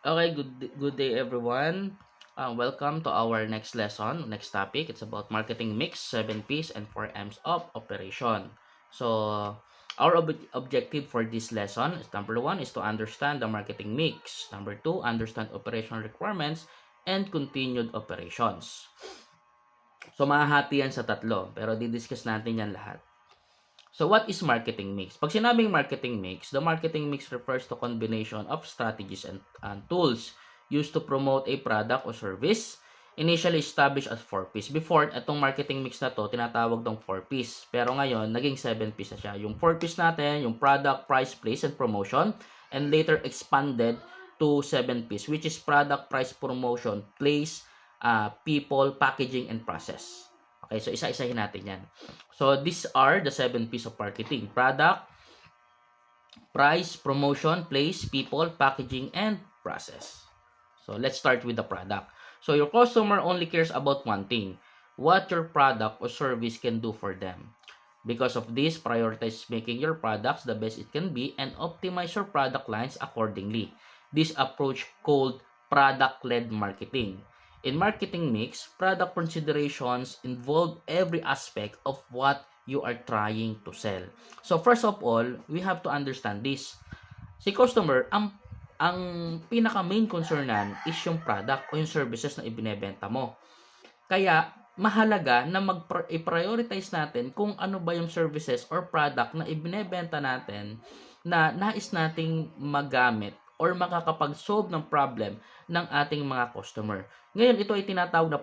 Okay, good day everyone. Welcome to our next lesson, next topic. It's about marketing mix, 7 P's and 4 M's of operation. So, our objective for this lesson is number 1 is to understand the marketing mix. Number 2, understand operational requirements and continued operations. So, mahahati yan sa tatlo, pero didiscuss natin yan lahat. So, what is marketing mix? Pag sinabing marketing mix, the marketing mix refers to combination of strategies and tools used to promote a product or service initially established as 4 P's. Before, itong marketing mix na to, tinatawag ng 4 P's. Pero ngayon, naging 7 P's na siya. Yung 4 P's natin, yung product, price, place, and promotion, and later expanded to 7 P's, which is product, price, promotion, place, people, packaging, and process. Okay, so isa-isahin natin yan. So, these are the 7 P's of marketing. Product, price, promotion, place, people, packaging, and process. So, let's start with the product. So, your customer only cares about one thing, what your product or service can do for them. Because of this, prioritize making your products the best it can be and optimize your product lines accordingly. This approach called product-led marketing. In marketing mix, product considerations involve every aspect of what you are trying to sell. So first of all, we have to understand this. Si customer, ang pinaka main concernan is yung product o yung services na ibinebenta mo. Kaya mahalaga na i-prioritize natin kung ano ba yung services or product na ibinebenta natin na nais nating magamit or makakapag-solve ng problem ng ating mga customer. Ngayon, ito ay tinatawag na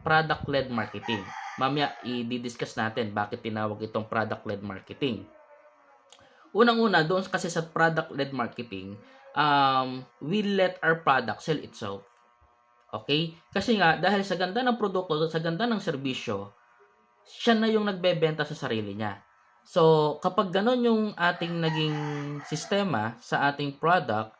product-led marketing. Mamaya, i-discuss natin bakit tinawag itong product-led marketing. Unang-una, doon kasi sa product-led marketing, we let our product sell itself. Okay? Kasi nga, dahil sa ganda ng produkto, sa ganda ng serbisyo, siya na yung nagbebenta sa sarili niya. So, kapag ganon yung ating naging sistema sa ating product,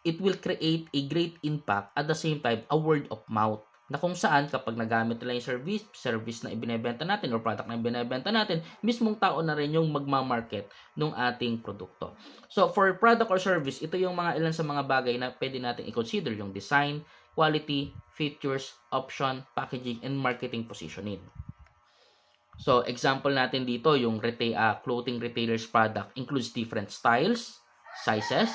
it will create a great impact at the same time, a word of mouth na kung saan kapag nagamit nila yung service na ibinebenta natin or product na ibinebenta natin, mismong tao na rin yung magmamarket ng ating produkto. So, for product or service, ito yung mga ilan sa mga bagay na pwede natin i-consider, yung design, quality, features, option, packaging, and marketing positioning. So, example natin dito, yung clothing retailer's product includes different styles, sizes,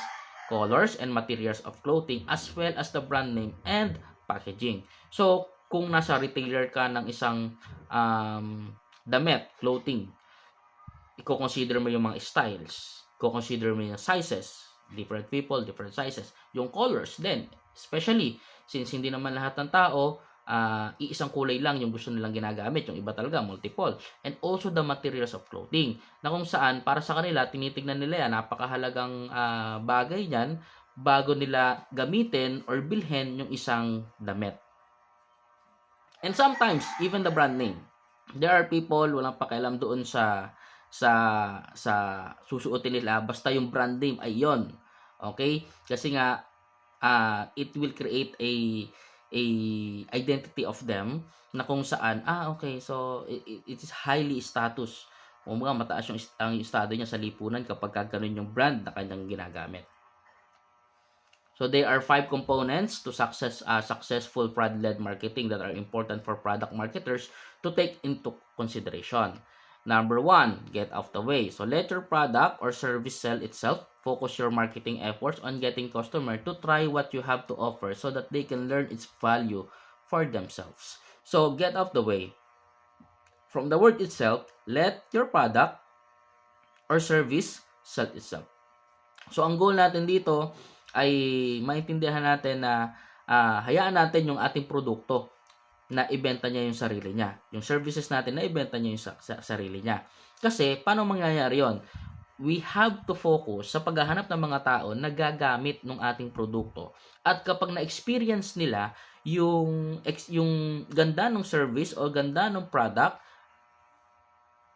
colors, and materials of clothing as well as the brand name and packaging. So, kung nasa retailer ka ng isang damit, clothing, i-consider mo yung mga styles, i-consider mo yung sizes, different people, different sizes, yung colors then, especially since hindi naman lahat ng tao iisang kulay lang yung gusto nilang ginagamit, yung iba talaga multiple, and also the materials of clothing na kung saan para sa kanila tinitingnan nila yan, napakahalagang bagay yan bago nila gamitin or bilhin yung isang damit. And sometimes even the brand name, there are people walang pakialam doon sa susuotin nila, basta yung brand name ay yon. Okay, kasi nga it will create a identity of them na kung saan okay, so it is highly status, o mga mataas yung ang estado niya sa lipunan kapag ganun yung brand na kanyang ginagamit. So there are 5 components to successful product-led marketing that are important for product marketers to take into consideration. Number 1, get off the way. So let your product or service sell itself. Focus your marketing efforts on getting customer to try what you have to offer so that they can learn its value for themselves. So get off the way. From the word itself, let your product or service sell itself. So ang goal natin dito ay maintindihan natin na hayaan natin yung ating produkto na ibenta niya yung sarili niya. Yung services natin na ibenta niya yung sarili niya. Kasi, paano mangyayari yon? We have to focus sa paghahanap ng mga tao na gagamit ng ating produkto. At kapag na-experience nila yung ganda ng service o ganda ng product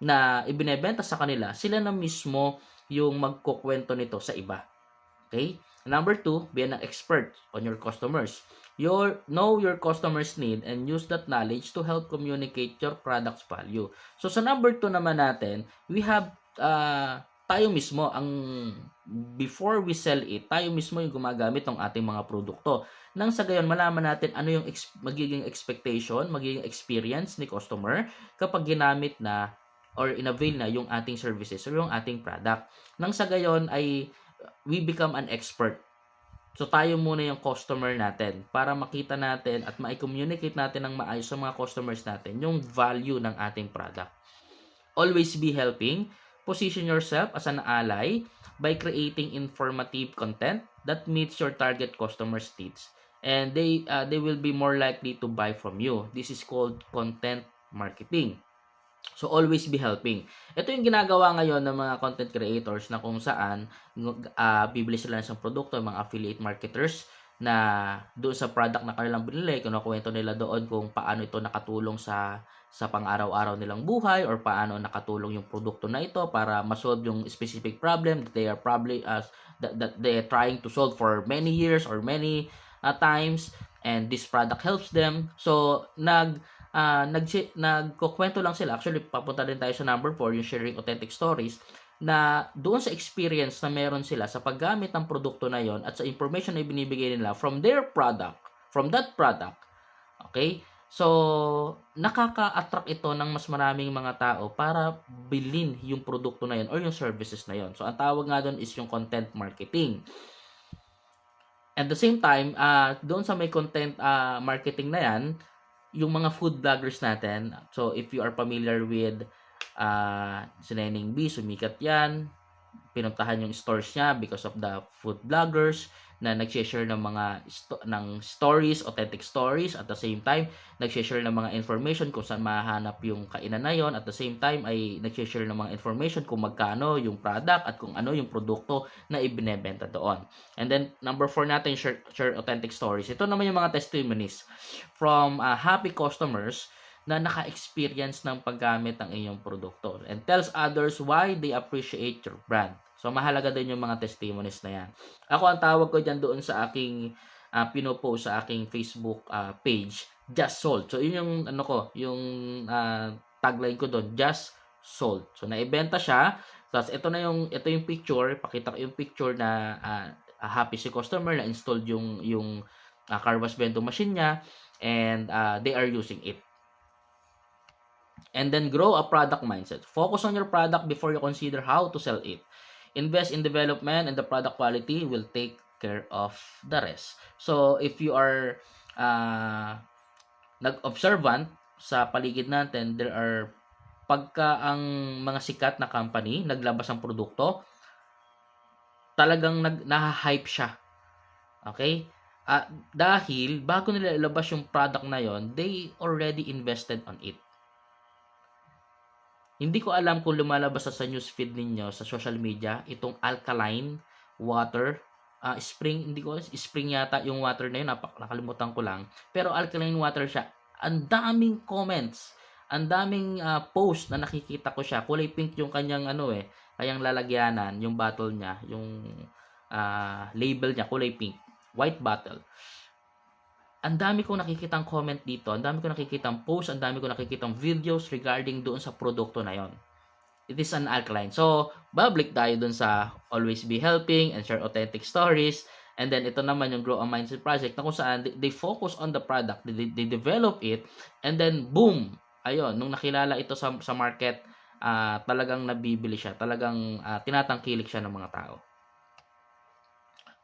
na ibinebenta sa kanila, sila na mismo yung magkukwento nito sa iba. Okay? Number 2, be an expert on your customers. Know your customers' need and use that knowledge to help communicate your product's value. So, sa number 2 naman natin, we have tayo mismo ang before we sell it, tayo mismo yung gumagamit ng ating mga produkto. Nang sa gayon, malaman natin ano yung magiging expectation, magiging experience ni customer kapag ginamit na or inavail na yung ating services or yung ating product. Nang sa gayon ay we become an expert. So tayo muna yung customer natin para makita natin at ma-communicate natin ng maayos sa mga customers natin yung value ng ating product. Always be helping. Position yourself as an ally by creating informative content that meets your target customer's needs. And they will be more likely to buy from you. This is called content marketing. So, always be helping. Ito yung ginagawa ngayon ng mga content creators na kung saan bibili sila ng isang produkto, mga affiliate marketers na doon sa product na kanilang binili, kinukwento nila doon kung paano ito nakatulong sa pang-araw-araw nilang buhay or paano nakatulong yung produkto na ito para ma-solve yung specific problem that they are probably that they are trying to solve for many years or many times, and this product helps them. So nagkukwento lang sila. Actually, papunta din tayo sa number 4, yung sharing authentic stories, na doon sa experience na meron sila sa paggamit ng produkto na yon at sa information na ibinibigay nila from their product, from that product. Okay? So, nakaka-attract ito ng mas maraming mga tao para bilhin yung produkto na yon or yung services na yon. So, ang tawag nga doon is yung content marketing. At the same time, doon sa may content marketing na yan, yung mga food vloggers natin, so if you are familiar with si Neneng B, sumikat yan, pinuntahan yung stores niya because of the food vloggers na nag-share ng mga ng stories, authentic stories, at the same time nag-share ng mga information kung saan mahanap yung kainan na yon, at the same time ay nag-share ng mga information kung magkano yung product at kung ano yung produkto na ibinebenta doon. And then number 4 natin, share authentic stories. Ito naman yung mga testimonies from happy customers na naka-experience ng paggamit ng iyong produkto and tells others why they appreciate your brand. So, mahalaga din yung mga testimonies na yan. Ako, ang tawag ko dyan doon sa aking pinopost sa aking Facebook page, Just Sold. So, yun yung, yung tagline ko doon, Just Sold. So, naibenta siya. Tapos, ito yung picture. Pakita ko yung picture na happy si customer na installed yung car wash vending machine niya, and they are using it. And then grow a product mindset. Focus on your product before you consider how to sell it. Invest in development, and the product quality will take care of the rest. So, if you are nag-observant sa paligid natin, there are pagka ang mga sikat na company naglabas ng produkto, talagang naha-hype siya. Okay? Dahil bago nila ilabas yung product na yon, they already invested on it. Hindi ko alam kung lumalabas sa newsfeed ninyo sa social media itong alkaline water spring, spring yata yung water na yun, nakalimutan ko lang, pero alkaline water siya. Ang daming comments, ang daming post na nakikita ko siya. Kulay pink yung kanyang kanyang lalagyanan, yung bottle niya, yung label niya kulay pink, white bottle. Ang dami kong nakikitang comment dito, ang dami kong nakikitang post, ang dami kong nakikitang videos regarding doon sa produkto na yon. It is an alkaline. So, babalik tayo doon sa always be helping and share authentic stories. And then, ito naman yung Grow a Mindset Project na kung saan they focus on the product, they develop it, and then, boom! Ayun, nung nakilala ito sa market, talagang nabibili siya, talagang tinatangkilik siya ng mga tao.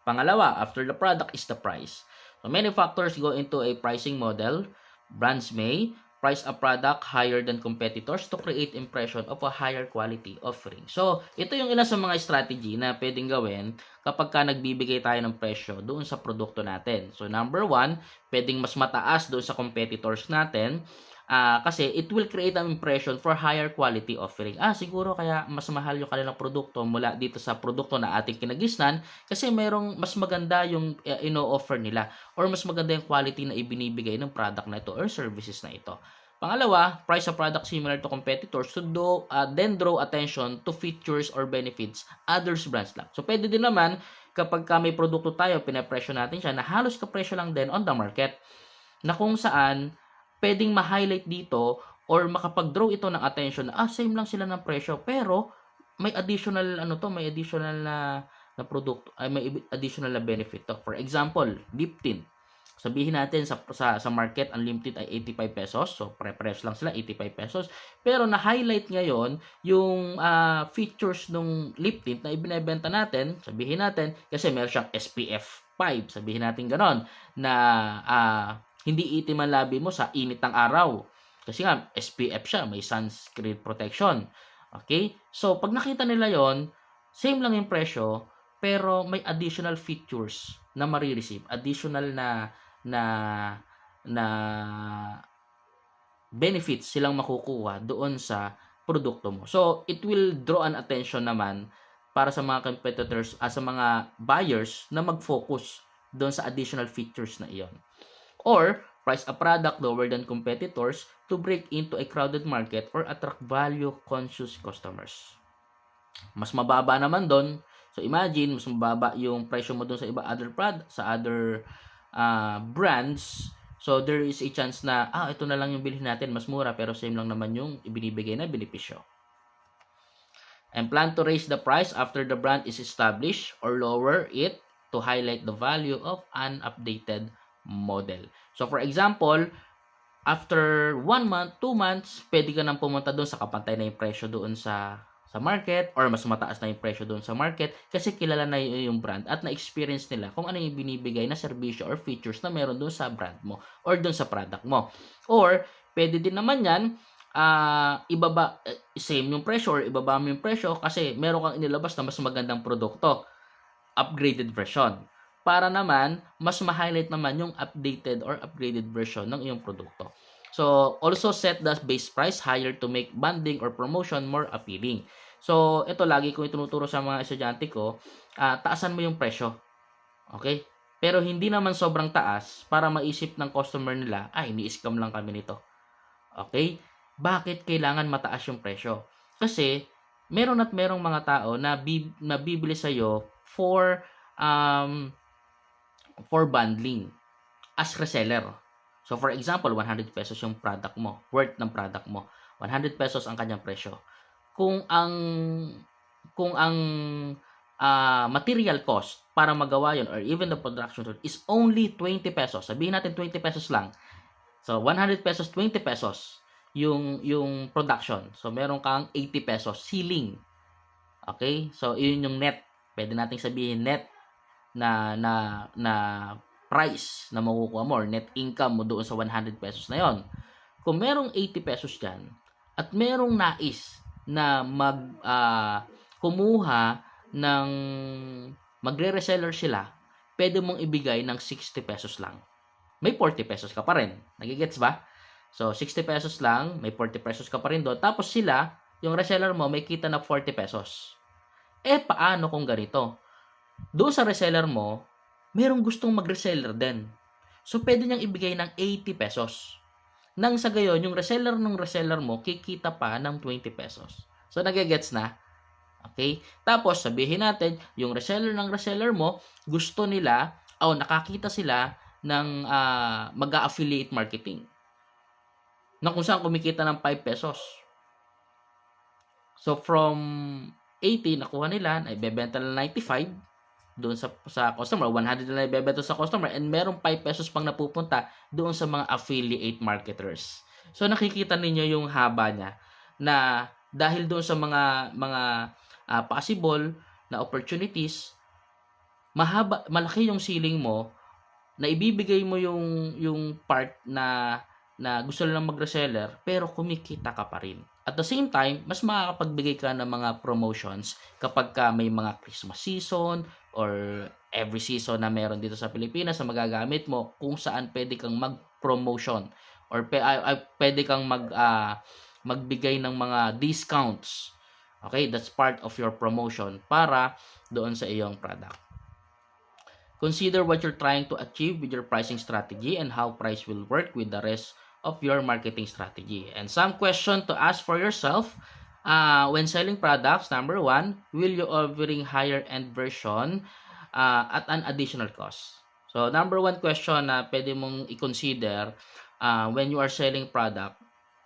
Pangalawa, after the product is the price. So, many factors go into a pricing model. Brands may price a product higher than competitors to create impression of a higher quality offering. So, ito yung ilan sa mga strategy na pwedeng gawin kapag ka nagbibigay tayo ng presyo doon sa produkto natin. So, number 1, pwedeng mas mataas doon sa competitors natin. Kasi it will create an impression for higher quality offering. Siguro kaya mas mahal yung kanilang produkto mula dito sa produkto na ating kinagisnan kasi merong mas maganda yung ino-offer nila or mas maganda yung quality na ibinibigay ng product na ito or services na ito. Pangalawa, price a product similar to competitors to then draw attention to features or benefits others brands lang. So, pwede din naman kapag may produkto tayo, pinapresyo natin siya na halos kapresyo lang din on the market na kung saan pwedeng ma-highlight dito or makapag-draw ito ng attention na same lang sila ng presyo pero may additional ano to, may additional na produkto, ay may additional na benefit to. For example, lip tint. Sabihin natin sa market ang lip tint ay 85 pesos. So pre-press lang sila 85 pesos. Pero na-highlight ngayon yung features ng lip tint na ibinebenta natin, sabihin natin kasi meron siyang SPF 5, sabihin natin ganon, na hindi itim ang labi mo sa init ng araw. Kasi nga SPF siya, may sunscreen protection. Okay? So pag nakita nila yon, same lang yung presyo, pero may additional features na marireceive, additional na na benefits silang makukuha doon sa produkto mo. So, it will draw an attention naman para sa mga competitors, sa mga buyers na mag-focus doon sa additional features na iyon. Or, price a product lower than competitors to break into a crowded market or attract value-conscious customers. Mas mababa naman doon. So, imagine, mas mababa yung presyo mo doon sa other brands. So, there is a chance na, ito na lang yung bilhin natin, mas mura, pero same lang naman yung ibinibigay na benepisyo. And plan to raise the price after the brand is established or lower it to highlight the value of an updated model. So, for example, after 1 month, 2 months, pwede ka nang pumunta doon sa kapantay na yung presyo doon sa market or mas mataas na yung presyo doon sa market kasi kilala na yung brand at na-experience nila kung ano yung binibigay na serbisyo or features na meron doon sa brand mo or doon sa product mo. Or, pwede din naman yan, ibaba, same yung presyo or ibaba mo yung presyo kasi meron kang inilabas na mas magandang produkto, upgraded version. Para naman, mas ma-highlight naman yung updated or upgraded version ng iyong produkto. So, also set the base price higher to make bundling or promotion more appealing. So, ito lagi kong itinuturo sa mga estudyante ko, taasan mo yung presyo. Okay? Pero hindi naman sobrang taas para maisip ng customer nila, ni-scam lang kami nito. Okay? Bakit kailangan mataas yung presyo? Kasi, meron mga tao na bibili sa'yo for bundling as reseller. So, for example, 100 pesos yung product mo, worth ng product mo. 100 pesos ang kanyang presyo. Kung ang material cost para magawa yon or even the production is only 20 pesos. Sabihin natin 20 pesos lang. So 100 pesos, 20 pesos yung production. So meron kang 80 pesos ceiling. Okay? So yun yung net. Pwede nating sabihin net na price na makukuha mo or net income mo doon sa 100 pesos na yon. Kung merong 80 pesos diyan at merong nais na kumuha ng magre-reseller sila, pwede mong ibigay ng 60 pesos lang. May 40 pesos ka pa rin. Nagigets ba? So, 60 pesos lang, may 40 pesos ka pa rin doon. Tapos sila, yung reseller mo, may kita na 40 pesos. Paano kung ganito? Doon sa reseller mo, merong gustong mag-reseller din. So, pwede niyang ibigay ng 80 pesos. Nang sa gayon, yung reseller mo, kikita pa ng 20 pesos. So, nagigets na? Okay? Tapos, sabihin natin, yung reseller mo, gusto nila, nakakita sila ng mag-affiliate marketing. Na kung saan kumikita ng 5 pesos. So, from 80, nakuha nila, na ibebenta na 95, doon sa customer, 100 na ibebenta sa customer, and merong 5 pesos pang napupunta doon sa mga affiliate marketers. So, nakikita ninyo yung haba niya na dahil doon sa mga possible na opportunities, malaki yung ceiling mo na ibibigay mo yung part na gusto lang mag-reseller pero kumikita ka pa rin. At the same time, mas makakapagbigay ka ng mga promotions kapag may mga Christmas season or every season na meron dito sa Pilipinas na magagamit mo kung saan pwede kang mag-promotion or pwede kang magbigay ng mga discounts. Okay, that's part of your promotion para doon sa iyong product. Consider what you're trying to achieve with your pricing strategy and how price will work with the rest of your marketing strategy. And some question to ask for yourself when selling products. Number 1, will you offering higher end version at an additional cost? So, number 1 question na pwede mong i-consider when you are selling product,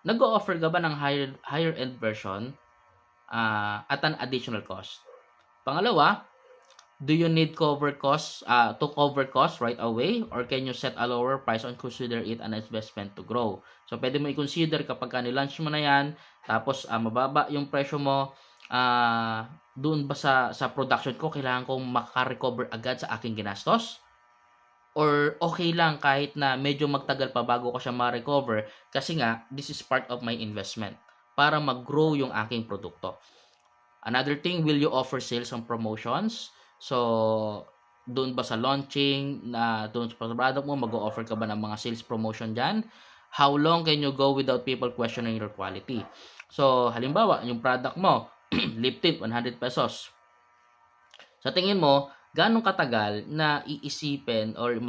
nag-o-offer ka ba ng higher end version at an additional cost. Pangalawa, do you need to cover costs right away, or can you set a lower price and consider it an investment to grow? So pwede mo i-consider kapag ni-launch mo na yan, tapos mababa yung presyo mo, doon ba sa production ko kailangan kong maka-recover agad sa aking ginastos? Or okay lang kahit na medyo magtagal pa bago ko siya ma-recover, kasi nga this is part of my investment para mag-grow yung aking produkto. Another thing, will you offer sales and promotions? So, doon ba sa launching, doon sa product mo, mag-o-offer ka ba ng mga sales promotion dyan? How long can you go without people questioning your quality? So, halimbawa, yung product mo, lip tint, 100 pesos. Sa tingin mo, ganong katagal na iisipin or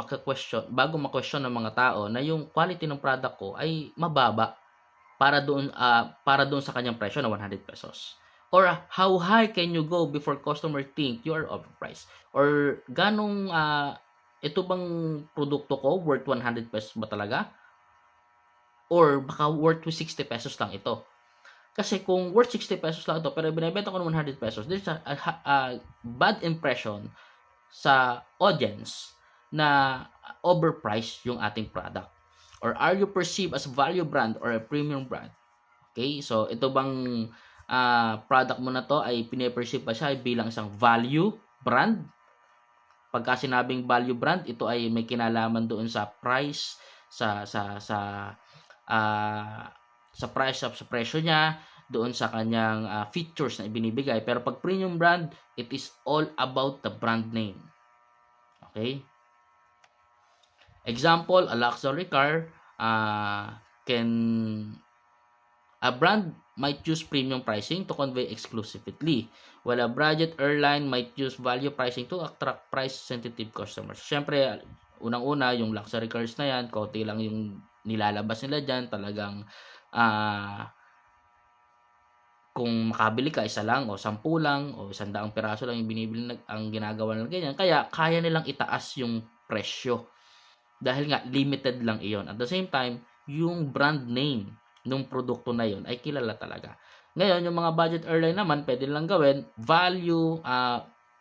bago ma-question ng mga tao na yung quality ng product ko ay mababa para doon sa kanyang presyo na 100 pesos? Or how high can you go before customer think you are overpriced? Or ito bang produkto ko worth 100 pesos ba talaga? Or baka worth 60 pesos lang ito? Kasi kung worth 60 pesos lang ito pero binebenta ko ng 100 pesos, there's a bad impression sa audience na overpriced yung ating product. Or are you perceived as value brand or a premium brand? Okay, so ito bang product mo na to ay pine-perceive pa siya bilang isang value brand? Pagka sinabing value brand, ito ay may kinalaman doon sa price, sa price, sa presyo niya, doon sa kanyang features na ibinibigay. Pero pag premium brand, it is all about the brand name. Okay? Example, a luxury car a brand might use premium pricing to convey exclusivity, while a budget airline might use value pricing to attract price-sensitive customers. Siyempre, unang-una, yung luxury cars na yan, konti lang yung nilalabas nila dyan, talagang kung makabili ka, isa lang o 10 lang o 100 piraso lang yung binibili ang ginagawa nila ganyan. Kaya kaya nilang itaas yung presyo dahil nga limited lang iyon. At the same time, yung brand name ng produkto na yun ay kilala talaga. Ngayon, yung mga budget airline naman, pwede lang gawin value,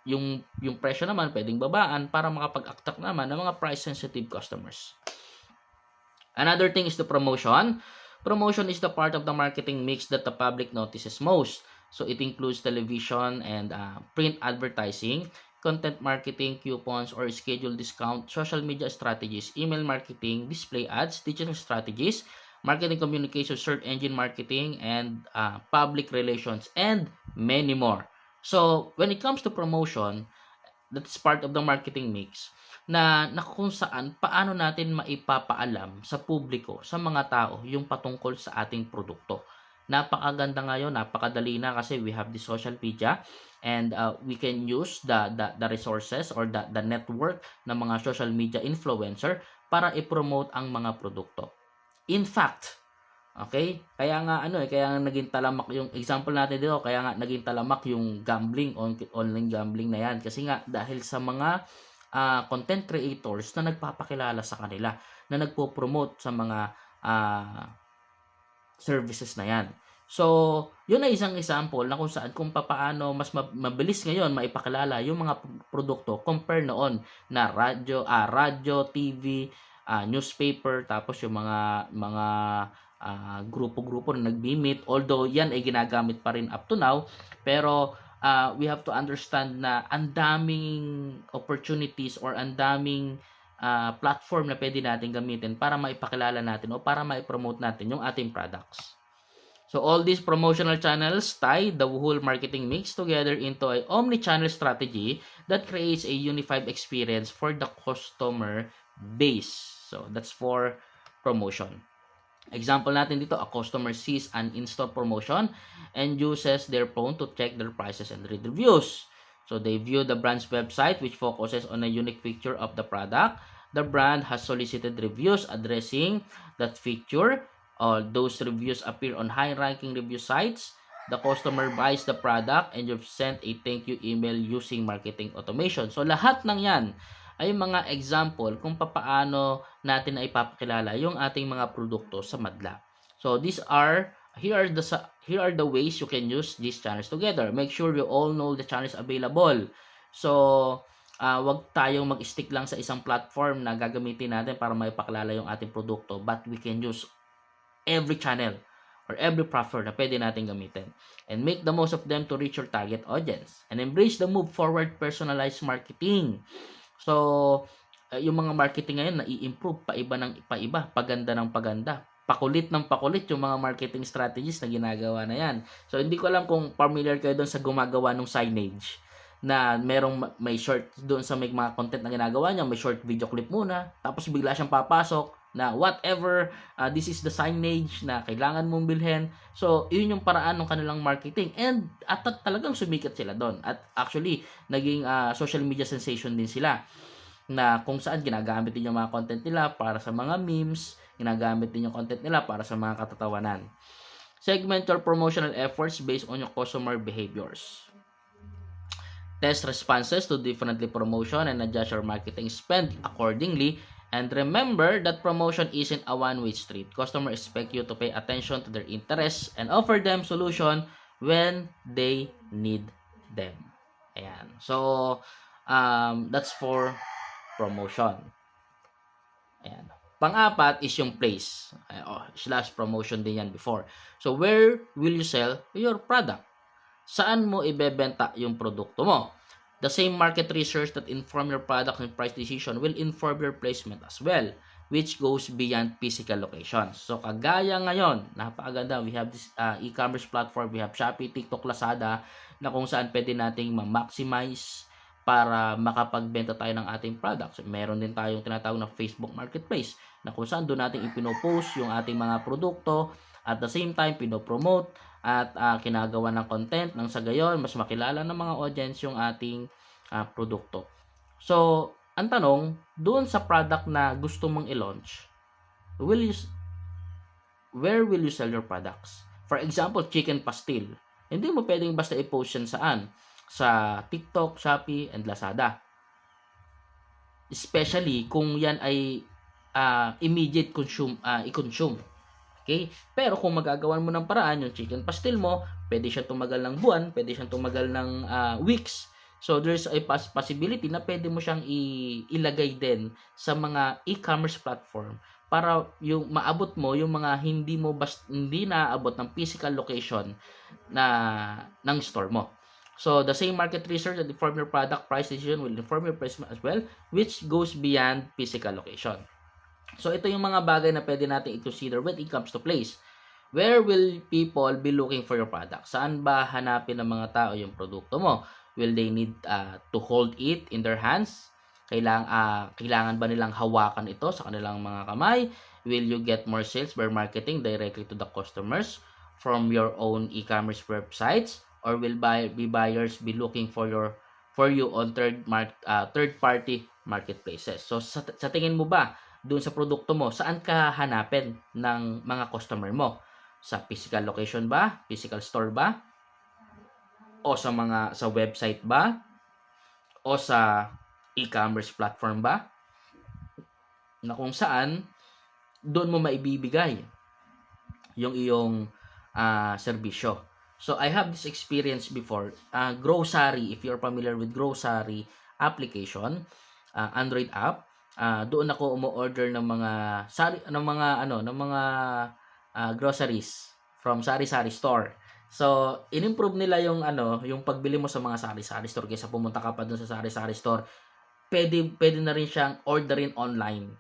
yung presyo naman pwedeng babaan para makapag-attract naman ng mga price-sensitive customers. Another thing is the promotion. Promotion is the part of the marketing mix that the public notices most. So it includes television and print advertising, content marketing, coupons or scheduled discount, social media strategies, email marketing, display ads, digital strategies, marketing communication, search engine marketing, and public relations, and many more. So when it comes to promotion, that's part of the marketing mix na kung saan paano natin maipapaalam sa publiko, sa mga tao, yung patungkol sa ating produkto. Napakaganda ngayon, napakadali na kasi we have the social media and we can use the resources or the network ng mga social media influencer para i-promote ang mga produkto. In fact, okay? Kaya nga naging talamak yung example natin dito, kaya nga naging talamak yung gambling, online gambling na yan kasi nga dahil sa mga content creators na nagpapakilala sa kanila, na nagpo-promote sa mga services na yan. So, yun ay isang example na kung saan kung paano mas mabilis ngayon maipakilala yung mga produkto compare noon na radyo, TV, newspaper, tapos yung mga grupo-grupo na nagbi-meet, although yan ay ginagamit pa rin up to now, pero we have to understand na ang daming opportunities or ang daming platform na pwede natin gamitin para maipakilala natin o para maipromote natin yung ating products. So all these promotional channels tie the whole marketing mix together into an omni-channel strategy that creates a unified experience for the customer base. So that's for promotion. Example natin dito, a customer sees an in-store promotion and uses their phone to check their prices and read reviews. So they view the brand's website, which focuses on a unique feature of the product. The brand has solicited reviews addressing that feature. All those reviews appear on high-ranking review sites. The customer buys the product and you've sent a thank you email using marketing automation. So lahat ng yan ay mga example kung paano natin na ipapakilala yung ating mga produkto sa madla. So these are Here are the ways you can use these channels together. Make sure you all know the channels available. So, wag tayong mag-stick lang sa isang platform na gagamitin natin para maipakilala yung ating produkto, but we can use every channel or every platform na pwede natin gamitin, and make the most of them to reach your target audience, and embrace the move forward personalized marketing. So, yung mga marketing ngayon nai-improve paiba ng paiba, paganda ng paganda, pakulit ng pakulit yung mga marketing strategies na ginagawa na yan. So, hindi ko alam kung familiar kayo doon sa gumagawa ng signage na may short doon sa may mga content na ginagawa niya, may short video clip muna, tapos bigla siyang papasok na whatever, this is the signage na kailangan mong bilhin. So, yun yung paraan ng kanilang marketing, and at talagang sumikat sila doon. At actually, naging social media sensation din sila, na kung saan ginagamit din yung mga content nila para sa mga memes, ginagamit din yung content nila para sa mga katatawanan. Segment your promotional efforts based on your customer behaviors. Test responses to differently promotion and adjust your marketing spend accordingly. And remember that promotion isn't a one-way street. Customers expect you to pay attention to their interests and offer them solution when they need them. Ayan. So, that's for promotion. Ayan. Pang-apat is yung place. Slash promotion din yan before. So, where will you sell your product? Saan mo ibebenta yung produkto mo? The same market research that inform your product and price decision will inform your placement as well, which goes beyond physical locations. So, kagaya ngayon, napakaganda. We have this e-commerce platform. We have Shopee, TikTok, Lazada, na kung saan pwede nating ma-maximize para makapagbenta tayo ng ating products. Meron din tayong tinatawag na Facebook Marketplace, na kung saan doon natin ipinopost yung ating mga produkto, at the same time, pinopromote at kinagawa ng content nang sa gayon mas makilala ng mga audience yung ating produkto. So, ang tanong, doon sa product na gusto mong i-launch, where will you sell your products? For example, chicken pastil. Hindi mo pwedeng basta i-post yan saan? Sa TikTok, Shopee, and Lazada. Especially kung yan ay immediate i-consume. Okay? Pero kung magagawan mo ng paraan yung chicken pastil mo, pwede siyang tumagal ng buwan, pwede siyang tumagal ng weeks. So, there's a possibility na pwede mo siyang ilagay din sa mga e-commerce platform para yung maabot mo yung mga hindi naaabot ng physical location ng store mo. So, the same market research that inform your product price decision will inform your price as well, which goes beyond physical location. So, ito yung mga bagay na pwede natin i-consider when it comes to place. Where will people be looking for your product? Saan ba hanapin ng mga tao yung produkto mo? Will they need to hold it in their hands? Kailangan ba nilang hawakan ito sa kanilang mga kamay? Will you get more sales by marketing directly to the customers from your own e-commerce websites? Or will buyers be looking for you on third-party marketplaces? So, sa tingin mo ba, doon sa produkto mo, saan ka hanapin ng mga customer mo? Sa physical location ba? Physical store ba? O sa website ba? O sa e-commerce platform ba? Na kung saan doon mo maibibigay yung iyong serbisyo. So, I have this experience before. Grocery, if you're familiar with grocery application, Android app, doon ako umu-order ng mga groceries from sari-sari store. So, in-improve nila yung yung pagbili mo sa mga sari-sari store kaysa pumunta ka pa doon sa sari-sari store. Pwede na rin siyang orderin online.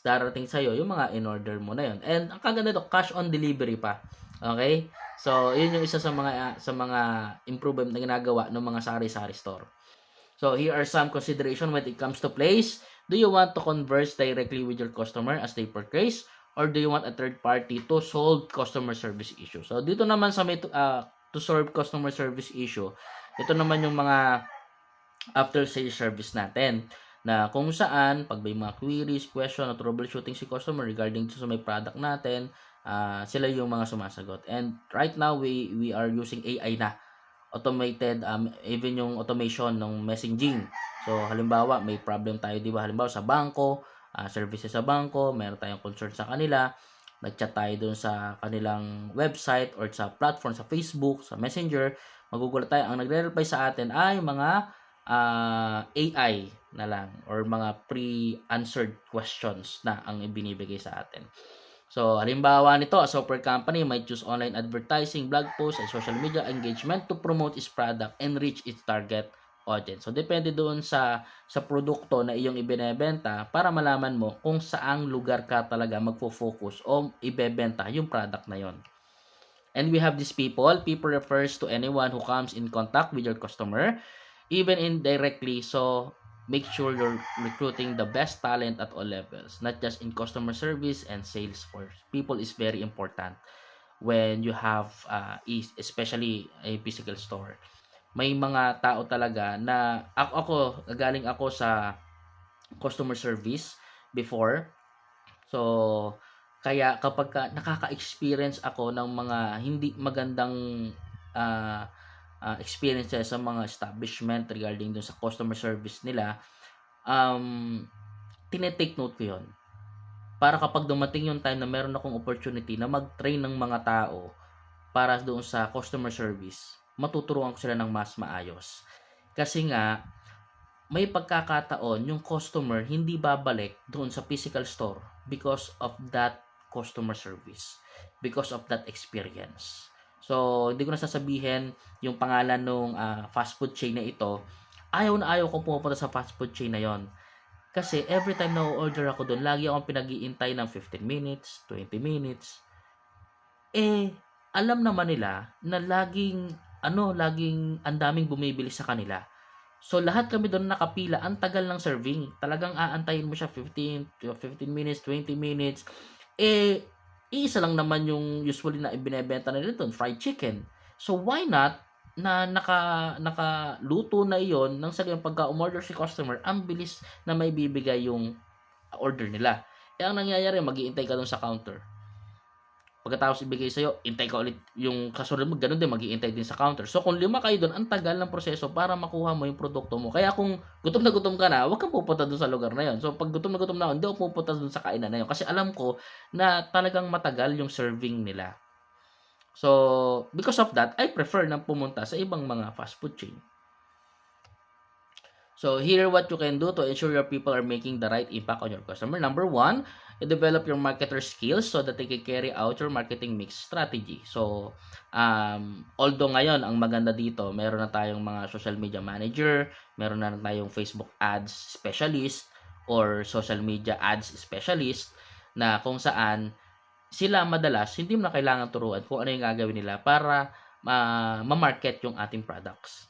Darating sa iyo yung mga in-order mo na yun. And ang kaganda do, cash on delivery pa. Okay? So, yun yung isa sa mga improvement na ginagawa ng mga sari-sari store. So, here are some consideration when it comes to place. Do you want to converse directly with your customer as they purchase, or do you want a third party to solve customer service issue? So, dito naman sa to solve customer service issue, ito naman yung mga after sales service natin, na kung saan pag may mga queries, question, o troubleshooting si customer regarding sa may product natin, sila yung mga sumasagot. And right now we are using AI na, automated, even yung automation ng messaging. So, halimbawa, may problem tayo, di ba? Halimbawa, sa bangko, services sa bangko, meron tayong concern sa kanila, nag-chat tayo doon sa kanilang website or sa platform, sa Facebook, sa Messenger, magugulat tayo. Ang nagre-reply sa atin ay mga AI na lang or mga pre-answered questions na ang ibinibigay sa atin. So, halimbawa nito, a software company might choose online advertising, blog posts, and social media engagement to promote its product and reach its target audience. So, depende doon sa produkto na iyong ibinebenta para malaman mo kung saang lugar ka talaga magfo-focus o ibebenta yung product na yon. And we have these people. People refers to anyone who comes in contact with your customer, even indirectly. So, make sure you're recruiting the best talent at all levels, not just in customer service and sales force. People is very important when you have, especially a physical store. May mga tao talaga na, galing ako sa customer service before. So, kaya kapag nakaka-experience ako ng mga hindi magandang uh, experiences sa mga establishment regarding dun sa customer service nila, tinetake note ko yun. Para kapag dumating yung time na meron akong opportunity na mag-train ng mga tao para doon sa customer service, matuturuan ko sila ng mas maayos. Kasi nga, may pagkakataon yung customer hindi babalik doon sa physical store because of that customer service, because of that experience. So, hindi ko na sasabihin yung pangalan ng fast food chain na ito. Ayaw na ayaw kong pumunta sa fast food chain na yon. Kasi every time na order ako doon, lagi akong pinag-iintay ng 15 minutes, 20 minutes. Alam naman nila na laging ang daming bumibili sa kanila. So, lahat kami doon nakapila. Ang tagal ng serving. Talagang aantayin mo siya 15 minutes, 20 minutes. Iisa lang naman yung usually na ibinebenta nila doon, fried chicken. So, why not na nakaluto na iyon nang sa pagka umorder si customer, ang bilis na may bibigay yung order nila. Ang nangyayari, mag-iintay ka doon sa counter. Pagkatapos ibigay sa'yo, intay ka ulit yung kasunod mo, ganun din, mag-iintay din sa counter. So, kung 5 kayo doon, ang tagal ng proseso para makuha mo yung produkto mo. Kaya kung gutom na gutom ka na, huwag kang pupunta doon sa lugar na yon. So, pag gutom na gutom na ako, hindi ako pupunta doon sa kainan na yon. Kasi alam ko na talagang matagal yung serving nila. So, because of that, I prefer na pumunta sa ibang mga fast food chain. So, here what you can do to ensure your people are making the right impact on your customer. Number 1, you develop your marketer skills so that they can carry out your marketing mix strategy. So, although ngayon, ang maganda dito, meron na tayong mga social media manager, meron na tayong Facebook ads specialist, or social media ads specialist, na kung saan sila madalas, hindi mo na kailangan turuan kung ano yung gagawin nila para ma-market yung ating products.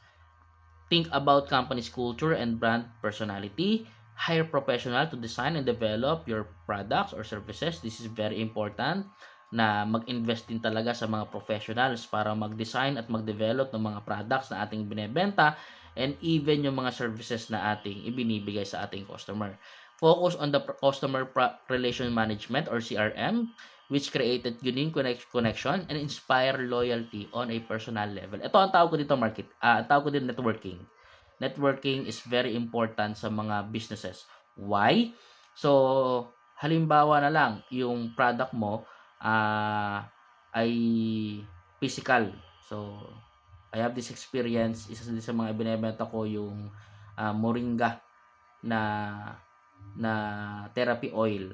Think about company's culture and brand personality. Hire professional to design and develop your products or services. This is very important na mag-invest din talaga sa mga professionals para mag-design at mag-develop ng mga products na ating binebenta and even yung mga services na ating ibinibigay sa ating customer. Focus on the customer relation management or CRM, which created unique connection and inspire loyalty on a personal level. Ito ang tawag ko dito ang tawag ko din networking. Networking is very important sa mga businesses. Why? So, halimbawa na lang, yung product mo ay physical. So, I have this experience. Isa din sa mga binebenta ko yung moringa na therapy oil,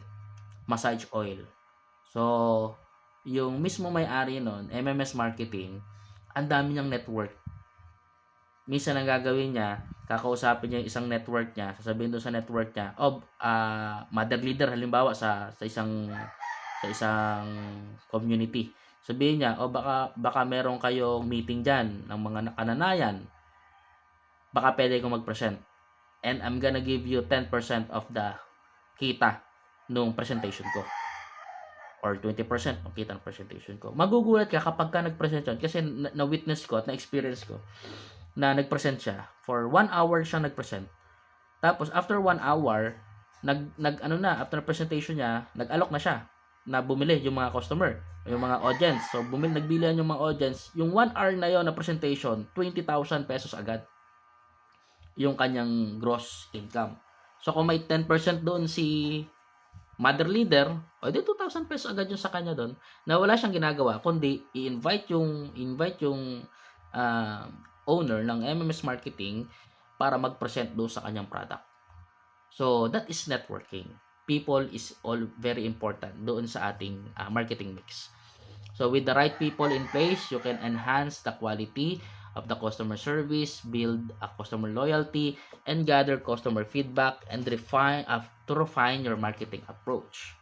massage oil. So, yung mismo may-ari nun, MMS Marketing, ang dami niyang network. Minsan ang gagawin niya, kakausapin niya yung isang network niya, sasabihin doon sa network niya, mother leader halimbawa sa isang community. Sabihin niya, baka meron kayong meeting diyan ng mga kananayan. Baka pwede kong mag-present. And I'm gonna give you 10% of the kita nung presentation ko. Or 20% ng kita ng presentation ko. Magugulat ka kapag ka nag-present yun. Kasi na-witness ko at na-experience ko na nag-present siya. For 1 hour siya nag-present. Tapos, after 1 hour, after presentation niya, nag-alok na siya na bumili yung mga customer, yung mga audience. So, nagbilihan yung mga audience. Yung 1 hour na yon na presentation, 20,000 pesos agad yung kanyang gross income. So, kung may 10% doon si mother leader, O di 2,000 pesos agad yung sa kanya doon na wala siyang ginagawa kundi i-invite yung ah, owner ng MMS marketing para mag-present doon sa kanyang product. So that is networking. People is all very important doon sa ating marketing mix. So with the right people in place, you can enhance the quality of the customer service, build a customer loyalty, and gather customer feedback and refine your marketing approach.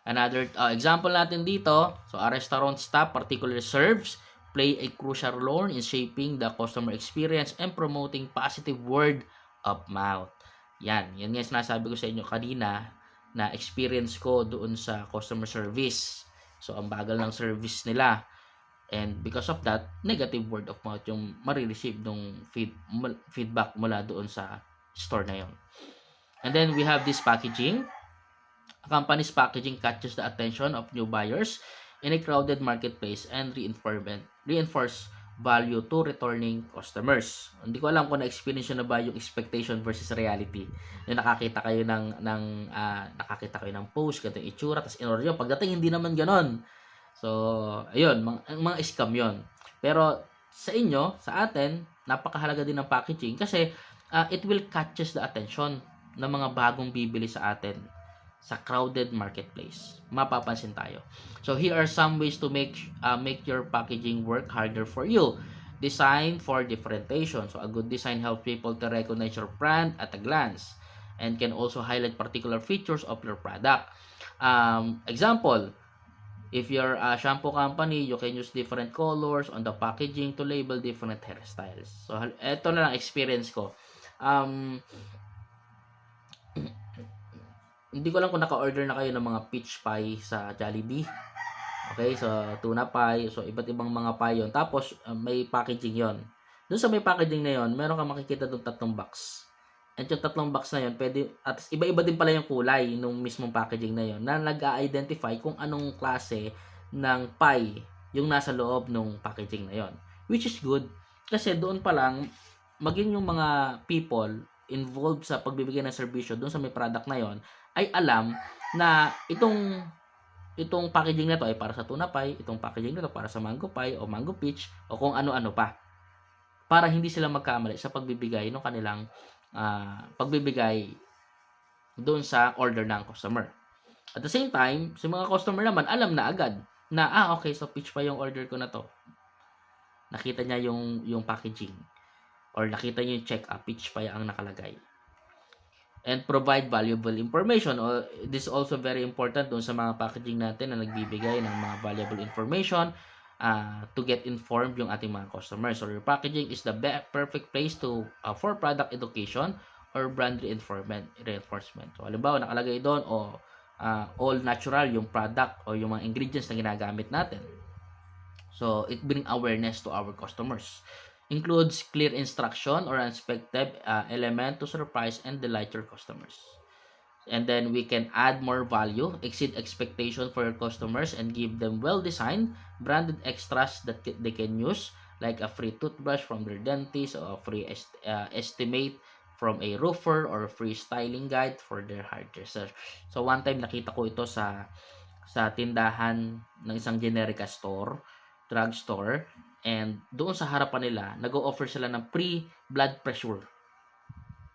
Another example natin dito, so a restaurant staff particularly serves play a crucial role in shaping the customer experience and promoting positive word of mouth. Yan nga sinasabi ko sa inyo kanina na experience ko doon sa customer service. So, ang bagal ng service nila. And because of that, negative word of mouth yung marireceive ng feedback mula doon sa store na yon. And then we have this packaging. A company's packaging catches the attention of new buyers in a crowded marketplace and reinforce value to returning customers. Hindi ko alam kung na-experience nyo na ba yung expectation versus reality. Yung nakakita kayo ng post, ganito yung itsura, tapos in-order nyo. Pagdating, hindi naman ganon. So, ayun, mga scam yon. Pero sa inyo, sa atin, napakahalaga din ng packaging kasi it will catches the attention ng mga bagong bibili sa atin sa crowded marketplace. Mapapansin tayo. So here are some ways to make your packaging work harder for you. Design for differentiation. So a good design helps people to recognize your brand at a glance and can also highlight particular features of your product. Example, if you're a shampoo company, you can use different colors on the packaging to label different hairstyles. So eto na lang experience ko. Hindi ko lang kung naka-order na kayo ng mga peach pie sa Jollibee. Okay, so tuna pie, so iba't ibang mga pie yon. Tapos may packaging yon. Doon sa may packaging na yon, meron kang makikita doon 3 box. And yung 3 box na yon, pwede at iba-iba din pala yung kulay nung mismong packaging na yon na nag-identify kung anong klase ng pie yung nasa loob ng packaging na yon. Which is good kasi doon pa lang maging yung mga people involved sa pagbibigay ng serbisyo doon sa may product na yon ay alam na itong packaging na to ay para sa tuna pie, itong packaging na to para sa mango pie o mango peach o kung ano-ano pa. Para hindi sila magkamali sa pagbibigay ng kanilang pagbibigay doon sa order ng customer. At the same time, sa mga customer naman alam na agad na okay, so peach pie yung order ko na to. Nakita niya yung packaging or nakita niya yung check peach pie ang nakalagay. And provide valuable information. This is also very important doon sa mga packaging natin na nagbibigay ng mga valuable information to get informed yung ating mga customers. So your packaging is the perfect place for product education or brand reinforcement. So halimbawa nakalagay doon all natural yung product o yung mga ingredients na ginagamit natin. So it brings awareness to our customers. Includes clear instruction or unexpected element to surprise and delight your customers. And then we can add more value, exceed expectation for your customers, and give them well-designed, branded extras that they can use, like a free toothbrush from their dentist, or a free estimate from a roofer, or a free styling guide for their hairdresser. So one time nakita ko ito sa tindahan ng isang generica store, drugstore. And doon sa harapan nila, nag-o-offer sila ng free blood pressure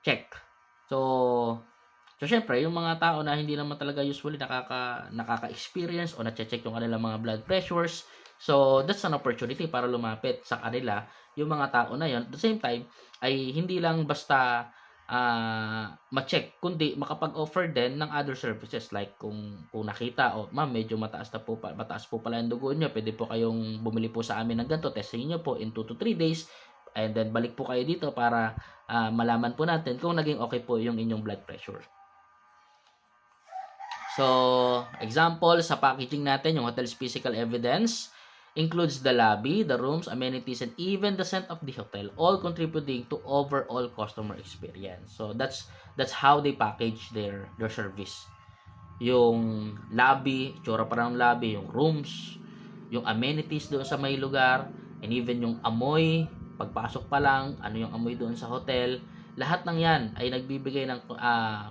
check. So syempre, yung mga tao na hindi naman talaga usually nakaka-experience o na-check yung kanilang mga blood pressures. So that's an opportunity para lumapit sa kanila yung mga tao na yon. At the same time, ay hindi lang basta ma-check, kundi makapag-offer din ng other services like kung nakita ma'am medyo mataas po pala yung dugo niyo, pwede po kayong bumili po sa amin ng ganito, testin niyo po in 2 to 3 days and then balik po kayo dito para malaman po natin kung naging okay po yung inyong blood pressure. So example sa packaging natin, yung hotel's physical evidence includes the lobby, the rooms, amenities, and even the scent of the hotel, all contributing to overall customer experience. So that's how they package their service. Yung lobby, itsura pa ng lobby, yung rooms, yung amenities doon sa may lugar, and even yung amoy, pagpasok pa lang, ano yung amoy doon sa hotel, Lahat ng yan ay nagbibigay ng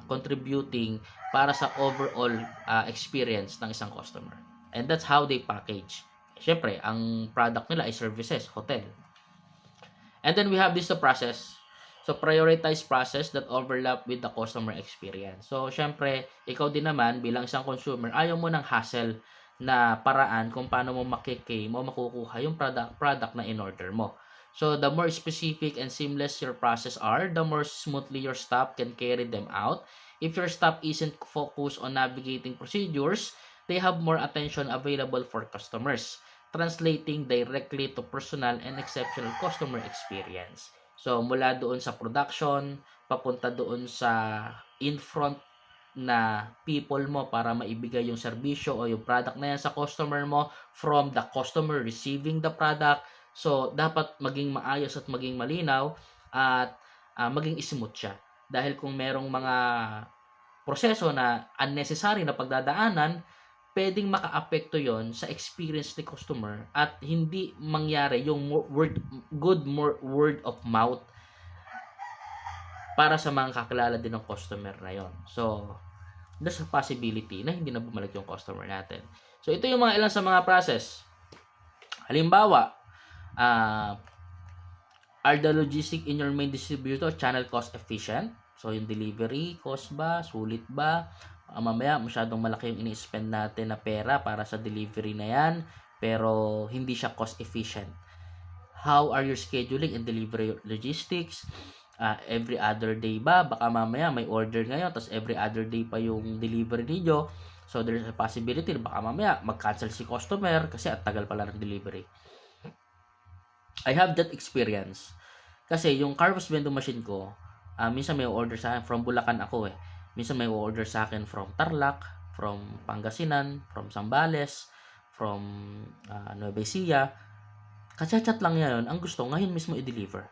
contributing para sa overall experience ng isang customer. And that's how they package. Siyempre, ang product nila ay services, hotel. And then we have this the process. So, prioritize process that overlap with the customer experience. So, syempre, ikaw din naman bilang isang consumer, ayaw mo ng hassle na paraan kung paano mo makikame o makukuha yung product na in-order mo. So, the more specific and seamless your process are, the more smoothly your staff can carry them out. If your staff isn't focused on navigating procedures, they have more attention available for customers, translating directly to personal and exceptional customer experience. So, mula doon sa production, papunta doon sa in-front na people mo para maibigay yung serbisyo o yung product na yan sa customer mo, from the customer receiving the product. So, dapat maging maayos at maging malinaw at maging smooth siya. Dahil kung merong mga proseso na unnecessary na pagdadaanan, pwedeng maka-apekto yon sa experience ni customer at hindi mangyari yung word of mouth para sa mga kakilala din ng customer na yon. So, there's a possibility na hindi na bumalik yung customer natin. So, ito yung mga ilan sa mga process. Halimbawa, are the logistic in your main distributor channel cost efficient? So, yung delivery cost ba? Sulit ba? Mamaya masyadong malaki yung ini-spend natin na pera para sa delivery na yan, pero hindi siya cost efficient. How are your scheduling and delivery logistics? Every other day ba? Baka mamaya may order ngayon, tapos every other day pa yung delivery niyo. So, there's a possibility na baka mamaya mag-cancel si customer kasi at tagal pala ng delivery. I have that experience. Kasi yung car wash vending machine ko, minsan may order sa akin, from Bulacan ako eh. Minsan may order sa akin from Tarlac, from Pangasinan, from Zambales, from Nueva Ecija. Kachat-chat lang yan. Ang gusto, ngayon mismo i-deliver.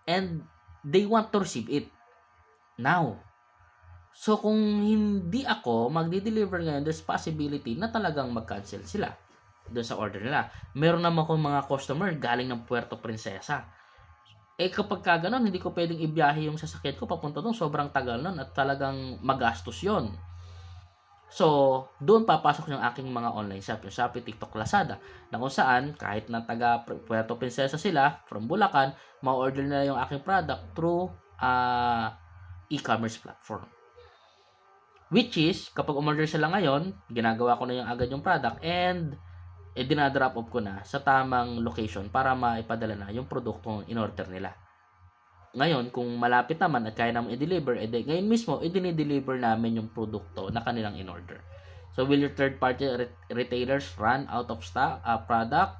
And they want to receive it now. So, kung hindi ako magdi-deliver ngayon, there's possibility na talagang mag-cancel sila doon sa order nila. Meron naman akong mga customer galing ng Puerto Princesa. Kapag ka ganun, hindi ko pwedeng ibiyahe yung sasakyan ko papunta doon. Sobrang tagal nun at talagang magastos yon. So, doon papasok yung aking mga online shop, yung Shopee, TikTok, Lazada, na kung saan, kahit na taga Puerto Princesa sila, from Bulacan, ma-order nila yung aking product through e-commerce platform. Which is, kapag umorder sila ngayon, ginagawa ko na yung agad yung product and dinadrop off ko na sa tamang location para maipadala na yung produktong in-order nila. Ngayon, kung malapit naman at kaya naman i-deliver, ngayon mismo, i-deliver namin yung produkto na kanilang in-order. So, will your third-party retailers run out of stock product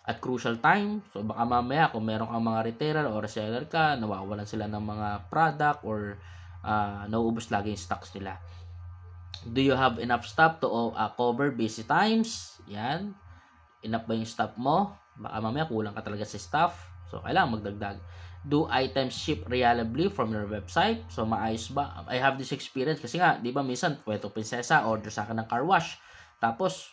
at crucial time? So, baka mamaya, kung meron kang mga retailer o reseller ka, nawawalan sila ng mga product or nauubos lagi yung stocks nila. Do you have enough staff to cover busy times? Yan. Enough ba yung staff mo? Baka mamaya kulang ka talaga sa staff. So, kailangan magdagdag. Do items ship reliably from your website? So, maayos ba? I have this experience kasi nga, di ba minsan, Puerto Princesa, order sa akin ng car wash. Tapos,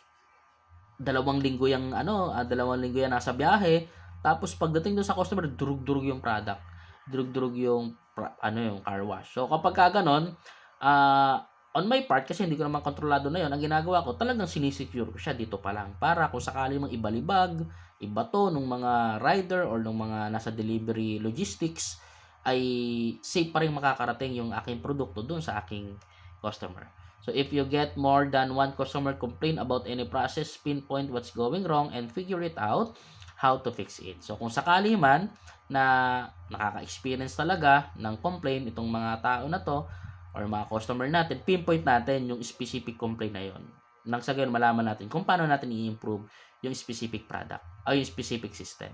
2 linggo yung nasa biyahe. Tapos, pagdating doon sa customer, durug-durug yung product. Durug-durug yung car wash. So, kapag ka ganon, on my part, kasi hindi ko naman kontrolado na yun, ang ginagawa ko, talagang sinisecure ko siya dito pa lang. Para kung sakali mang ibalibag, ibato ng mga rider or ng mga nasa delivery logistics, ay safe pa rin makakarating yung aking produkto dun sa aking customer. So, if you get more than one customer complain about any process, pinpoint what's going wrong and figure it out how to fix it. So, kung sakali man na nakaka-experience talaga ng complaint itong mga tao na to, or mga customer natin, pinpoint natin yung specific complaint na yon. Nang sa gayon, malaman natin kung paano natin i-improve yung specific product o yung specific system.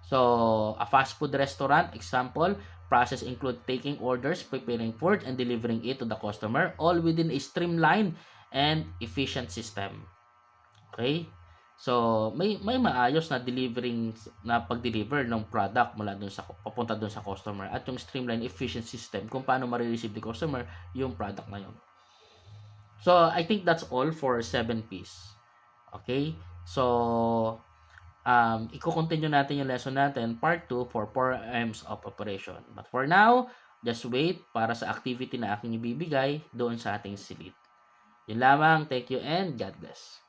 So, a fast food restaurant, example, process include taking orders, preparing food, and delivering it to the customer, all within a streamlined and efficient system. Okay? So, may maayos na pag-deliver ng product mula dun sa papunta dun sa customer at yung streamline efficient system kung paano ma-receive the customer yung product na yun. So, I think that's all for 7 P's. Okay? So, i-continue natin yung lesson natin, part 2 for 4 M's of operation. But for now, just wait para sa activity na aking ibibigay doon sa ating silid. Yun lamang. Thank you and God bless.